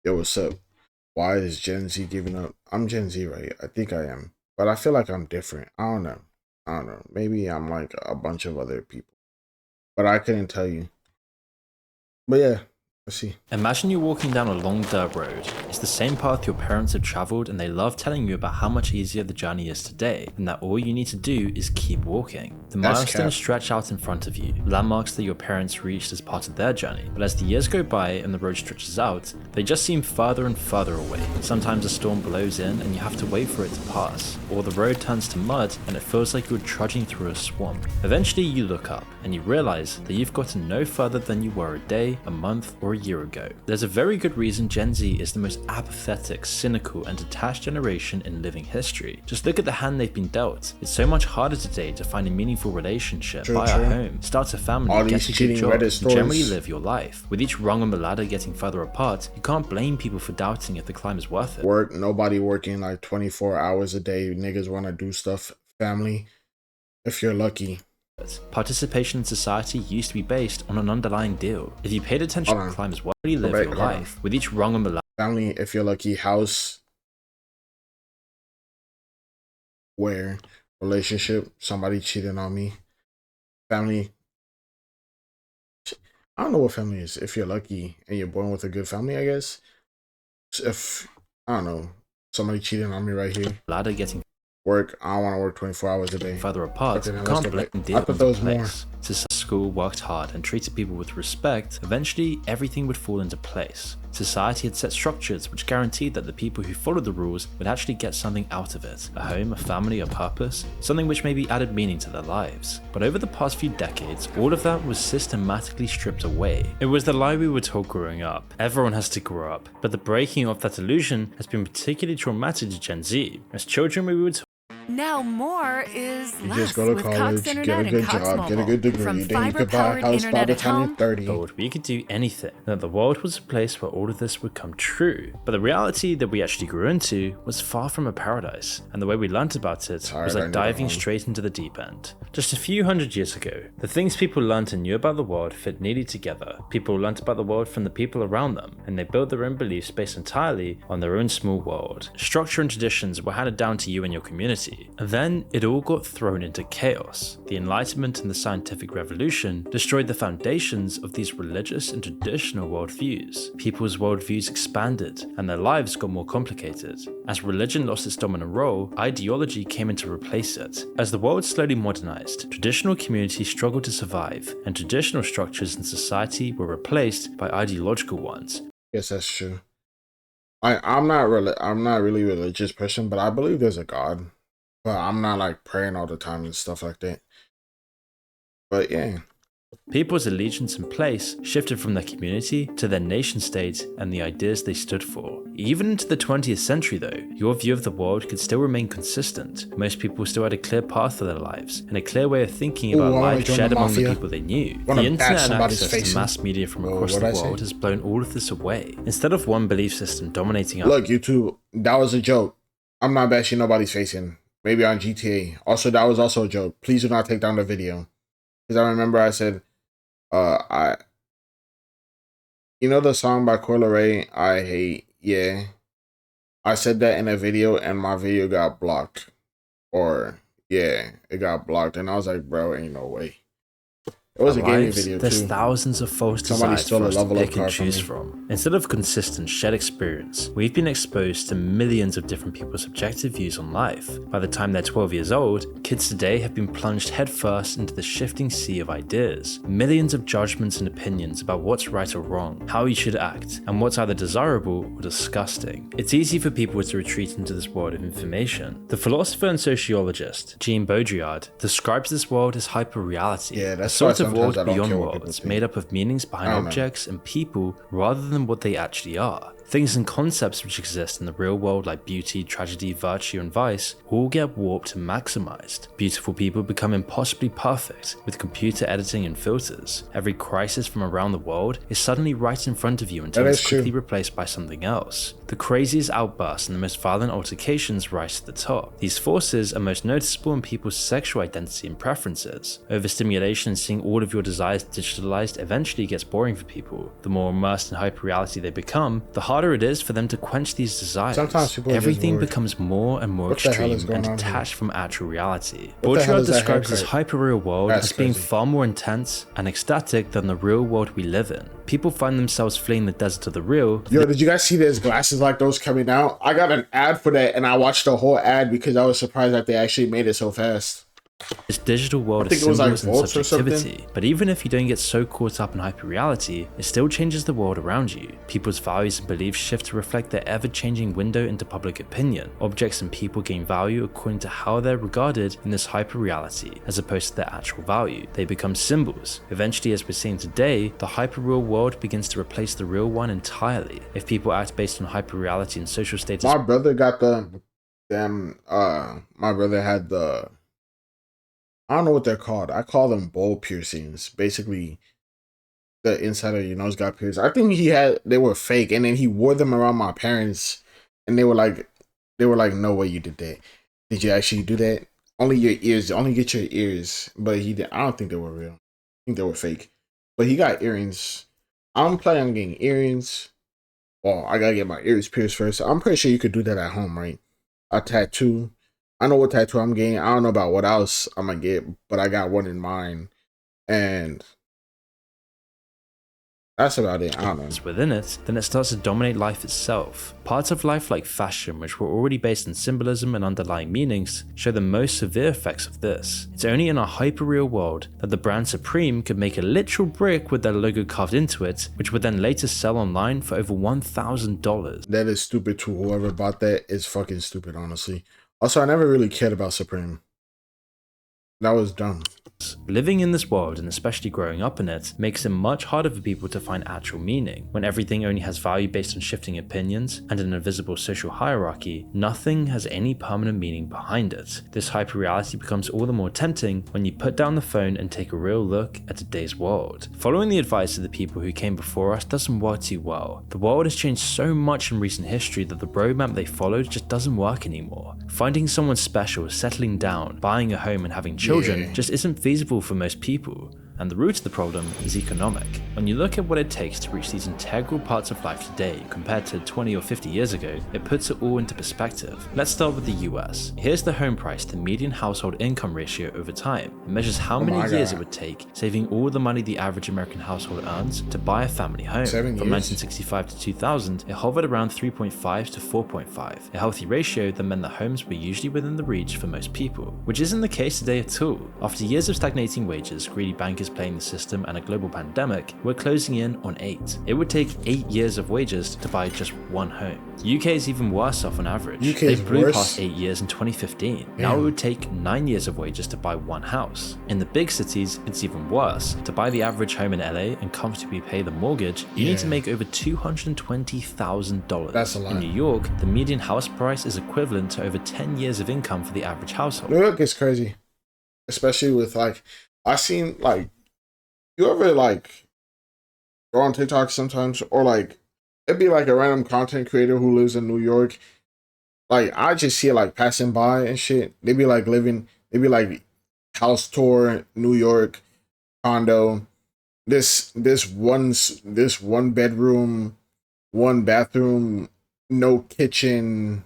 Yo, what's up? Why is Gen Z giving up? I'm Gen Z, right? I think I am. But I feel like I'm different. I don't know. I don't know. Maybe I'm like a bunch of other people. But I couldn't tell you. But yeah, let's see. Imagine you're walking down a long dirt road. It's the same path your parents have traveled, and they love telling you about how much easier the journey is today, and that all you need to do is keep walking. The milestones stretch out in front of you, landmarks that your parents reached as part of their journey, but as the years go by and the road stretches out, they just seem further and further away. Sometimes a storm blows in and you have to wait for it to pass, or the road turns to mud and it feels like you're trudging through a swamp. Eventually you look up and you realize that you've gotten no further than you were a day, a month, or a year ago. There's a very good reason Gen Z is the most apathetic, cynical, and detached generation in living history. Just look at the hand they've been dealt. It's so much harder today to find a meaningful relationship, buy a home, start a family, get a good job, and generally live your life. With each rung on the ladder getting further apart, you can't blame people for doubting if the climb is worth it. Work, nobody working like 24 hours a day. Niggas want to do stuff. Family, if you're lucky. Participation in society used to be based on an underlying deal. If you paid attention to the climb is where you live your life. With each rung on the ladder. Family, if you're lucky. House, where relationship, somebody cheating on me. Family, I don't know what family is. If you're lucky and you're born with a good family, I guess. If, I don't know, somebody cheating on me right here. Ladder getting work, I don't want to work 24 hours a day. Further apart, you can't blame the other place. To school, worked hard, and treated people with respect, eventually everything would fall into place. Society had set structures which guaranteed that the people who followed the rules would actually get something out of it. A home, a family, a purpose, something which maybe added meaning to their lives. But over the past few decades, all of that was systematically stripped away. It was the lie we were told growing up. Everyone has to grow up. But the breaking of that illusion has been particularly traumatic to Gen Z. As children, we were told now more is you less just go to with college, Cox get Internet a good and Cox job, Mobile. get a good degree, From then you could buy a house by the time you're 30. Told we could do anything, that the world was a place where all of this would come true. But the reality that we actually grew into was far from a paradise, and the way we learnt about it was like diving straight into the deep end. Just a few hundred years ago, the things people learnt and knew about the world fit neatly together. People learnt about the world from the people around them, and they built their own beliefs based entirely on their own small world. Structure and traditions were handed down to you and your community, and then it all got thrown into chaos. The Enlightenment and the Scientific Revolution destroyed the foundations of these religious and traditional worldviews. People's worldviews expanded, and their lives got more complicated. As religion lost its dominant role, ideology came in to replace it. As the world slowly modernized, traditional communities struggled to survive, and traditional structures in society were replaced by ideological ones. Yes, that's true. I'm not really a religious person, but I believe there's a God. But I'm not like praying all the time and stuff like that. But yeah. People's allegiance and place shifted from their community to their nation state and the ideas they stood for. Even into the 20th century though, your view of the world could still remain consistent. Most people still had a clear path for their lives, and a clear way of thinking about life shared among the people they knew. The internet and access to mass media from across the world has blown all of this away. Instead of one belief system dominating Look, YouTube, that was a joke. I'm not bashing nobody's facing. Maybe on GTA. Also, that was also a joke. Please do not take down the video. Because I remember I said, you know the song by Coi Leray, I Hate, yeah. I said that in a video and my video got blocked. Or, yeah, it got blocked. And I was like, bro, ain't no way. It was a gaming video there's too. Thousands of false desires for us to pick and choose from. Instead of consistent shared experience, we've been exposed to millions of different people's subjective views on life. By the time they're 12 years old, kids today have been plunged headfirst into the shifting sea of ideas. Millions of judgments and opinions about what's right or wrong, how you should act, and what's either desirable or disgusting. It's easy for people to retreat into this world of information. The philosopher and sociologist Jean Baudrillard describes this world as hyper-reality. Yeah, that's a world beyond worlds, made up of meanings behind objects and people rather than what they actually are. Things and concepts which exist in the real world like beauty, tragedy, virtue, and vice all get warped and maximized. Beautiful people become impossibly perfect with computer editing and filters. Every crisis from around the world is suddenly right in front of you until it's quickly replaced by something else. The craziest outbursts and the most violent altercations rise to the top. These forces are most noticeable in people's sexual identity and preferences. Overstimulation and seeing all all of your desires digitalized eventually gets boring for people. The more immersed in hyperreality they become, the harder it is for them to quench these desires. Sometimes people everything becomes more and more extreme and detached from actual reality. Baudrillard describes this hyper-real world as being far more intense and ecstatic than the real world we live in. People find themselves fleeing the desert of the real. Yo, did you guys see there's glasses like those coming out? I got an ad for that and I watched the whole ad because I was surprised that they actually made it so fast. This digital world is symbols and subjectivity, but even if you don't get so caught up in hyperreality, it still changes the world around you. People's values and beliefs shift to reflect their ever-changing window into public opinion. Objects and people gain value according to how they're regarded in this hyperreality, as opposed to their actual value. They become symbols. Eventually, as we're seeing today, the hyperreal world begins to replace the real one entirely. If people act based on hyperreality and social status... My brother got my brother had the... I don't know what they're called. I call them bowl piercings. Basically, the inside of your nose got pierced. I think they were fake, and then he wore them around my parents, and they were like, no way you did that. Did you actually do that? Only your ears, only get your ears. But he did. I don't think they were real. I think they were fake. But he got earrings. I'm planning on getting earrings. Well, I gotta get my ears pierced first. I'm pretty sure you could do that at home, right? A tattoo. I know what tattoo I'm getting. I don't know about what else I'm gonna get, but I got one in mind, and that's about it. I don't know. Within it, then it starts to dominate life itself. Parts of life like fashion, which were already based on symbolism and underlying meanings, show the most severe effects of this. It's only in a hyper-real world that the brand Supreme could make a literal brick with their logo carved into it, which would then later sell online for over $1,000. That is stupid too. Whoever bought that is fucking stupid, honestly. Also, I never really cared about Supreme. That was dumb. Living in this world, and especially growing up in it, makes it much harder for people to find actual meaning. When everything only has value based on shifting opinions and an invisible social hierarchy, nothing has any permanent meaning behind it. This hyperreality becomes all the more tempting when you put down the phone and take a real look at today's world. Following the advice of the people who came before us doesn't work too well. The world has changed so much in recent history that the roadmap they followed just doesn't work anymore. Finding someone special, settling down, buying a home and having children just isn't feasible for most people. And the root of the problem is economic. When you look at what it takes to reach these integral parts of life today compared to 20 or 50 years ago, it puts it all into perspective. Let's start with the US. Here's the home price to median household income ratio over time. It measures how many years it would take, saving all the money the average American household earns, to buy a family home. From 1965 to 2000, it hovered around 3.5 to 4.5, a healthy ratio that meant that homes were usually within the reach for most people, which isn't the case today at all. After years of stagnating wages, greedy bankers playing the system, and a global pandemic, we're closing in on 8. It would take 8 years of wages to buy just one home. The UK is even worse off on average. They blew past 8 years in 2015. Now it would take 9 years of wages to buy one house. In the big cities, it's even worse. To buy the average home in LA and comfortably pay the mortgage, you need to make over $220,000. That's a lot. In New York, the median house price is equivalent to over 10 years of income for the average household. New York is crazy. Especially with I seen you ever go on TikTok sometimes, or it'd be a random content creator who lives in New York. I just see it passing by and shit. They be house tour, New York, condo. This one bedroom, one bathroom, no kitchen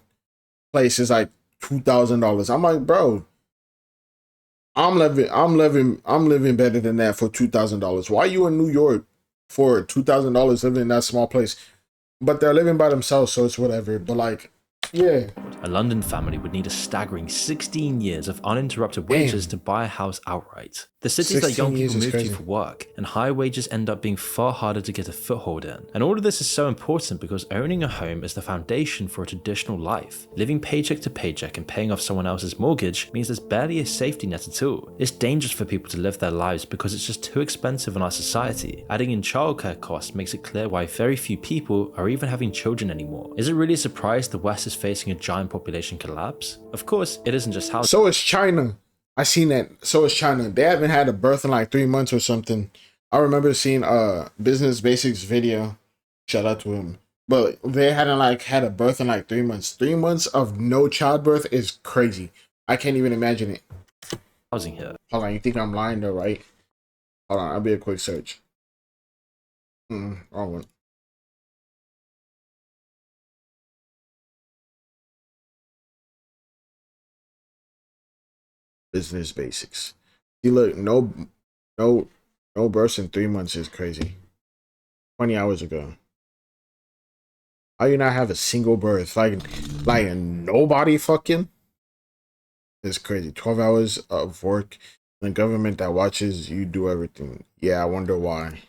place is $2,000. I'm like, bro, I'm living better than that for $2,000. Why are you in New York for $2,000 living in that small place? But they're living by themselves, so it's whatever. But yeah. A London family would need a staggering 16 years of uninterrupted wages to buy a house outright. The cities that young people move to for work, and high wages end up being far harder to get a foothold in. And all of this is so important because owning a home is the foundation for a traditional life. Living paycheck to paycheck and paying off someone else's mortgage means there's barely a safety net at all. It's dangerous for people to live their lives because it's just too expensive in our society. Adding in childcare costs makes it clear why very few people are even having children anymore. Is it really a surprise the West is facing a giant population collapse? Of course, it isn't just housing. So is China. I seen that. So is China. They haven't had a birth in 3 months or something. I remember seeing Business Basics video. Shout out to him. But they hadn't had a birth in 3 months. 3 months of no childbirth is crazy. I can't even imagine it. Housing here. Hold on, you think I'm lying though, right? Hold on, I'll be a quick search. Wrong one. Business basics. See, look, no births in 3 months is crazy. 20 hours ago. How you not have a single birth? Like nobody fucking? It's crazy. 12 hours of work. The government that watches you do everything. Yeah, I wonder why.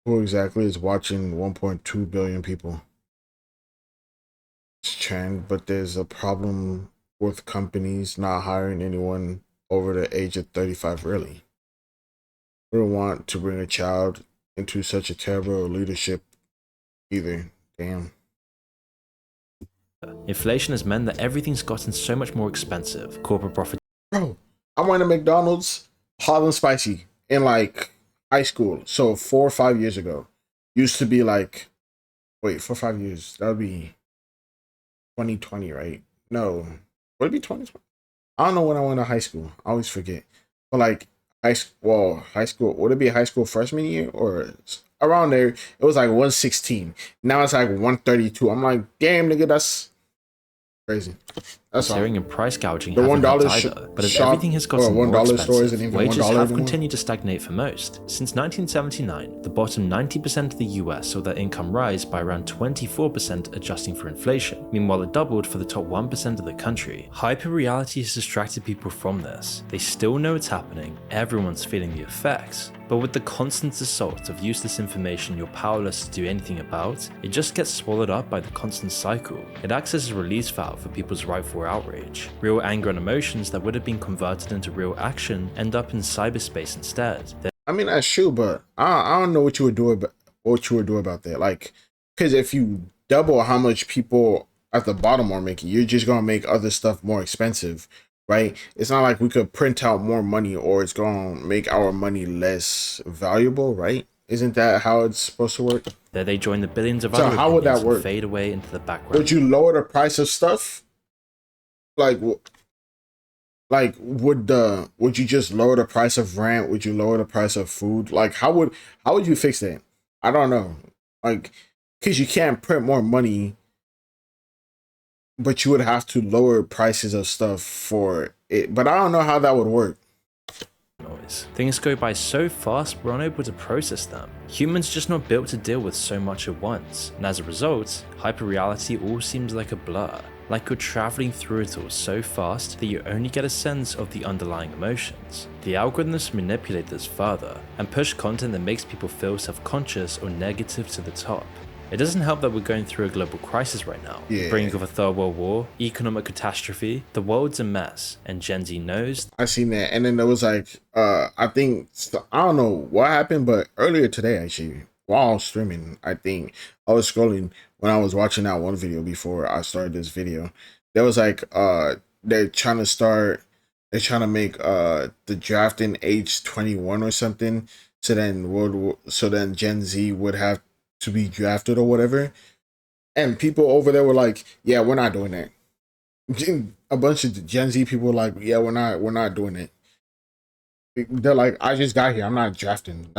Who exactly is watching 1.2 billion people? It's trend, but there's a problem with companies not hiring anyone over the age of 35, really. We don't want to bring a child into such a terrible leadership either. Damn. Inflation has meant that everything's gotten so much more expensive. Corporate profit. Bro, I went to McDonald's hot and spicy in like high school. So 4 or 5 years ago. Used to be like, wait, 4 or 5 years. That would be 2020, right? No. Would it be 2020? I don't know when I went to high school. I always forget. But like high school, would it be high school freshman year or around there? It was like 116. Now it's like 132. I'm like, damn, nigga, that's crazy. That's Sharing and price gouging the haven't helped $1 either, but as everything has gotten more stores and expensive, even wages $1 have anymore. continued to stagnate for most. Since 1979, the bottom 90% of the US saw their income rise by around 24% adjusting for inflation. Meanwhile, it doubled for the top 1% of the country. Hyper-reality has distracted people from this. They still know it's happening, everyone's feeling the effects. But with the constant assault of useless information you're powerless to do anything about, it just gets swallowed up by the constant cycle. It acts as a release valve for people's rightful outrage. Real anger and emotions that would have been converted into real action end up in cyberspace instead. I mean, that's true, but I don't know what you would do about that. Like, because if you double how much people at the bottom are making, you're just gonna make other stuff more expensive, right? It's not like we could print out more money or it's gonna make our money less valuable, right? Isn't that how it's supposed to work? There they join the billions of So other how would that opinions and work? fade away into the background. Would you lower the price of stuff? Like would you just lower the price of rent? Would you lower the price of food? Like how would you fix that? I don't know. Like, because you can't print more money, but you would have to lower prices of stuff for it. But I don't know how that would work. Noise. Things go by so fast we're unable to process them. Humans just not built to deal with so much at once, and as a result, hyperreality all seems like a blur. Like you're traveling through it all so fast that you only get a sense of the underlying emotions. The algorithms manipulate this further and push content that makes people feel self-conscious or negative to the top. It doesn't help that we're going through a global crisis right now. Yeah. Bringing of a third world war, economic catastrophe, the world's a mess, and Gen Z knows. I seen that, and then there was like, I don't know what happened, but earlier today actually, while I was streaming, I think I was scrolling when I was watching that one video before I started this video. There was like, they're trying to make the drafting age 21 or something, so then Gen Z would have to be drafted or whatever, and people over there were like, yeah, we're not doing that. A bunch of Gen Z people were like, yeah, we're not doing it. They're like, I just got here, I'm not drafting.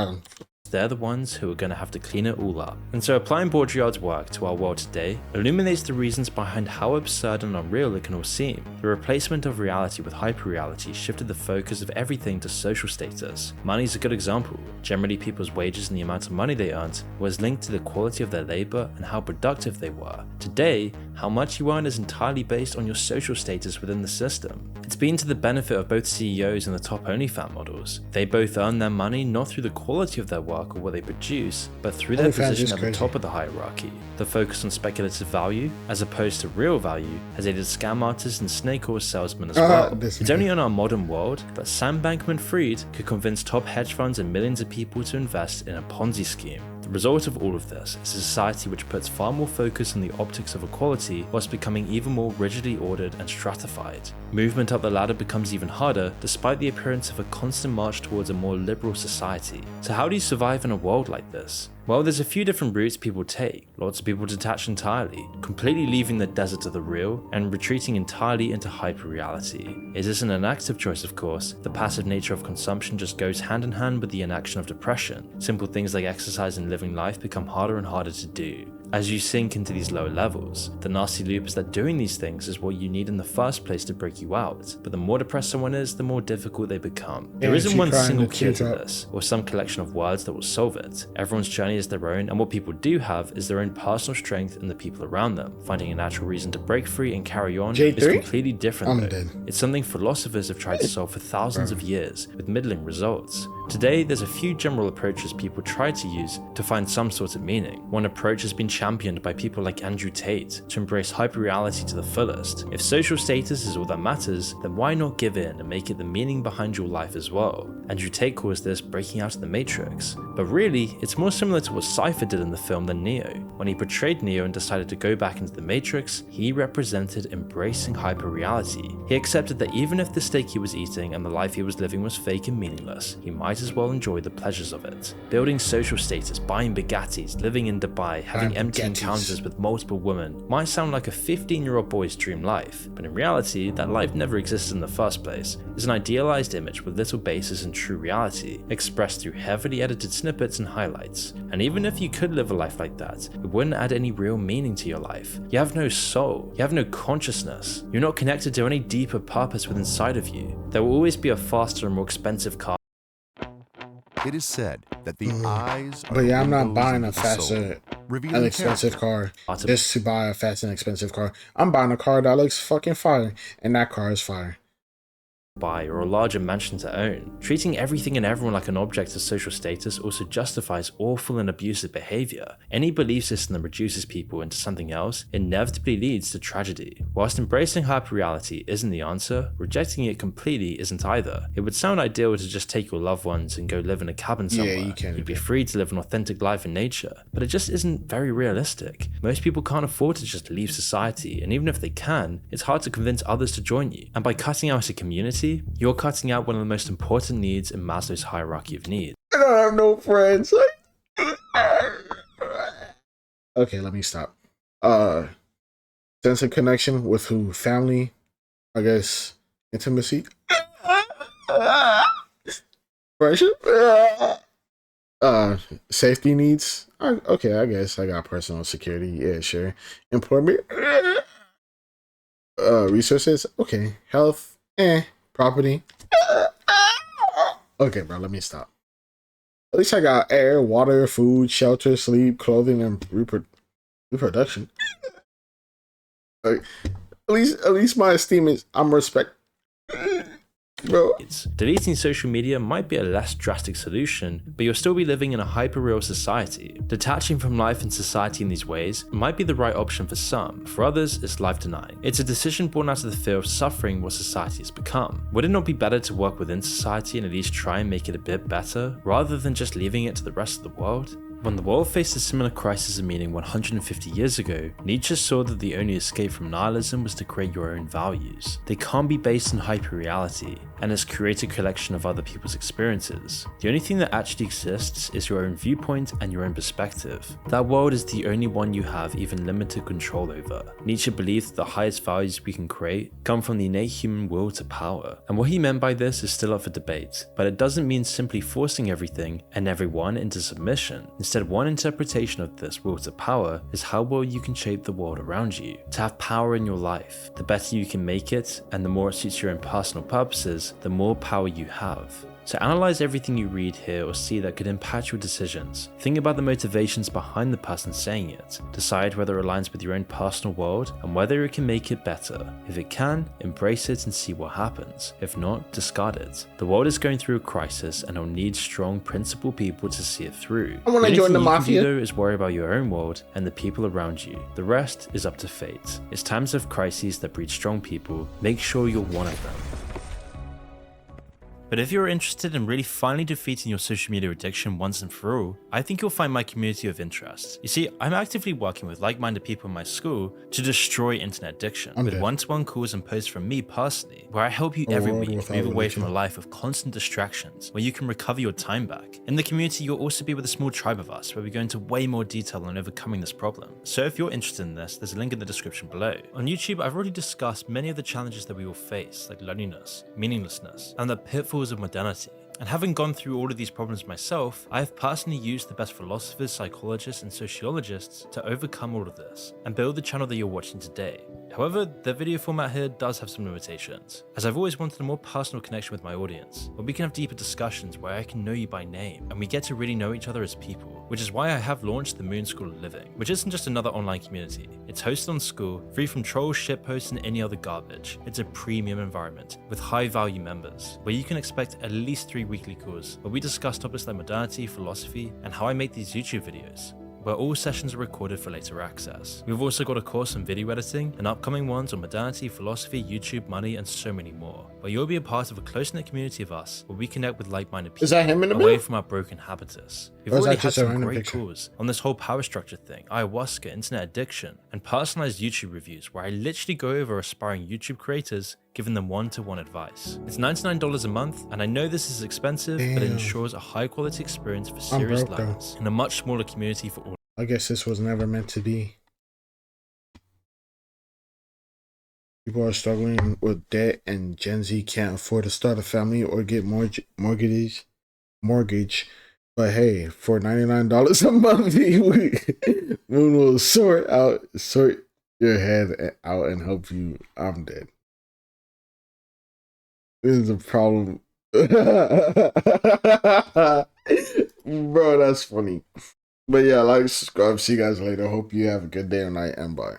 They're the ones who are going to have to clean it all up. And so applying Baudrillard's work to our world today illuminates the reasons behind how absurd and unreal it can all seem. The replacement of reality with hyperreality shifted the focus of everything to social status. Money is a good example. Generally, people's wages and the amount of money they earned was linked to the quality of their labor and how productive they were. Today, how much you earn is entirely based on your social status within the system. It's been to the benefit of both CEOs and the top OnlyFans models. They both earn their money not through the quality of their work or what they produce, but through their position at the top of the hierarchy. The focus on speculative value, as opposed to real value, has aided scam artists and snake oil salesmen as well. It's only in our modern world that Sam Bankman-Fried could convince top hedge funds and millions of people to invest in a Ponzi scheme. The result of all of this is a society which puts far more focus on the optics of equality whilst becoming even more rigidly ordered and stratified. Movement up the ladder becomes even harder despite the appearance of a constant march towards a more liberal society. So how do you survive in a world like this? Well, there's a few different routes people take. Lots of people detach entirely, completely leaving the desert of the real and retreating entirely into hyper-reality. It isn't an active choice, of course. The passive nature of consumption just goes hand in hand with the inaction of depression. Simple things like exercise and living life become harder and harder to do. As you sink into these lower levels, the nasty loop is that doing these things is what you need in the first place to break you out, but the more depressed someone is, the more difficult they become. There isn't one single cure to this, or some collection of words that will solve it. Everyone's journey is their own, and what people do have is their own personal strength and the people around them. Finding a natural reason to break free and carry on is completely different though. It's something philosophers have tried to solve for thousands of years, with middling results. Today, there's a few general approaches people try to use to find some sort of meaning. One approach has been championed by people like Andrew Tate to embrace hyperreality to the fullest. If social status is all that matters, then why not give in and make it the meaning behind your life as well? Andrew Tate calls this breaking out of the Matrix. But really, it's more similar to what Cypher did in the film than Neo. When he portrayed Neo and decided to go back into the Matrix, he represented embracing hyperreality. He accepted that even if the steak he was eating and the life he was living was fake and meaningless, he might as well enjoy the pleasures of it. Building social status, buying Bugattis, living in Dubai, having empty encounters with multiple women might sound like a 15-year-old boy's dream life, but in reality, that life never existed in the first place. It's an idealized image with little basis in true reality, expressed through heavily edited snippets and highlights. And even if you could live a life like that, it wouldn't add any real meaning to your life. You have no soul, you have no consciousness, you're not connected to any deeper purpose within inside of you. There will always be a faster and more expensive car. It is said that the eyes are but yeah, I'm not windows buying a of the faster soul, and expensive car just to buy a fast and expensive car. I'm buying a car that looks fucking fire, and that car is fire. Buy or a larger mansion to own. Treating everything and everyone like an object of social status also justifies awful and abusive behavior. Any belief system that reduces people into something else inevitably leads to tragedy. Whilst embracing hyperreality isn't the answer, rejecting it completely isn't either. It would sound ideal to just take your loved ones and go live in a cabin somewhere. Yeah, you can. You'd be free to live an authentic life in nature, but it just isn't very realistic. Most people can't afford to just leave society, and even if they can, it's hard to convince others to join you. And by cutting out a community, you're cutting out one of the most important needs in Maslow's hierarchy of needs. I don't have no friends. Okay, let me stop. Sense of connection with who? Family, I guess. Intimacy. Friendship. Safety needs. Okay, I guess I got personal security. Yeah, sure. Employment. Resources. Okay. Health. Property. Okay, bro, let me stop. At least I got air, water, food, shelter, sleep, clothing, and reproduction. Like, at least my esteem is I'm respect. Bro. Deleting social media might be a less drastic solution, but you'll still be living in a hyper-real society. Detaching from life and society in these ways might be the right option for some. For others, it's life-denying. It's a decision born out of the fear of suffering what society has become. Would it not be better to work within society and at least try and make it a bit better, rather than just leaving it to the rest of the world? When the world faced a similar crisis of meaning 150 years ago, Nietzsche saw that the only escape from nihilism was to create your own values. They can't be based on hyperreality, and as create a collection of other people's experiences. The only thing that actually exists is your own viewpoint and your own perspective. That world is the only one you have even limited control over. Nietzsche believed that the highest values we can create come from the innate human will to power, and what he meant by this is still up for debate, but it doesn't mean simply forcing everything and everyone into submission. Instead, one interpretation of this will to power is how well you can shape the world around you. To have power in your life, the better you can make it, and the more it suits your own personal purposes, the more power you have. So analyze everything you read, hear, or see that could impact your decisions. Think about the motivations behind the person saying it. Decide whether it aligns with your own personal world and whether it can make it better. If it can, embrace it and see what happens. If not, discard it. The world is going through a crisis and it'll need strong, principled people to see it through. I want to join the mafia. You can do, though, is worry about your own world and the people around you. The rest is up to fate. It's times of crises that breed strong people. Make sure you're one of them. But if you're interested in really finally defeating your social media addiction once and for all, I think you'll find my community of interest. You see, I'm actively working with like-minded people in my school to destroy internet addiction, with one-to-one calls and posts from me personally, where I help you every week move away from a life of constant distractions, where you can recover your time back. In the community, you'll also be with a small tribe of us, where we go into way more detail on overcoming this problem. So if you're interested in this, there's a link in the description below. On YouTube, I've already discussed many of the challenges that we will face, like loneliness, meaninglessness, and the pitfalls of modernity. And having gone through all of these problems myself, I have personally used the best philosophers, psychologists, and sociologists to overcome all of this and build the channel that you're watching today. However, the video format here does have some limitations, as I've always wanted a more personal connection with my audience, where we can have deeper discussions where I can know you by name, and we get to really know each other as people, which is why I have launched the Moon School of Living, which isn't just another online community. It's hosted on School, free from trolls, shitposts, and any other garbage. It's a premium environment, with high value members, where you can expect at least 3 weekly calls, where we discuss topics like modernity, philosophy, and how I make these YouTube videos, where all sessions are recorded for later access. We've also got a course on video editing and upcoming ones on modernity, philosophy, YouTube, money, and so many more, where you'll be a part of a close-knit community of us where we connect with like-minded people. Is that him in the away middle? from our broken habitus. We've already had some great calls on this whole power structure thing, ayahuasca, internet addiction, and personalized YouTube reviews where I literally go over aspiring YouTube creators, giving them one-to-one advice. It's $99 a month, and I know this is expensive, but it ensures a high-quality experience for serious learners in a much smaller community for all. I guess this was never meant to be. People are struggling with debt, and Gen Z can't afford to start a family or get mortgage. But hey, for $99 a month, we will sort your head out and help you. I'm dead. This is a problem. Bro, that's funny. But yeah, like, subscribe. See you guys later. Hope you have a good day or night, and bye.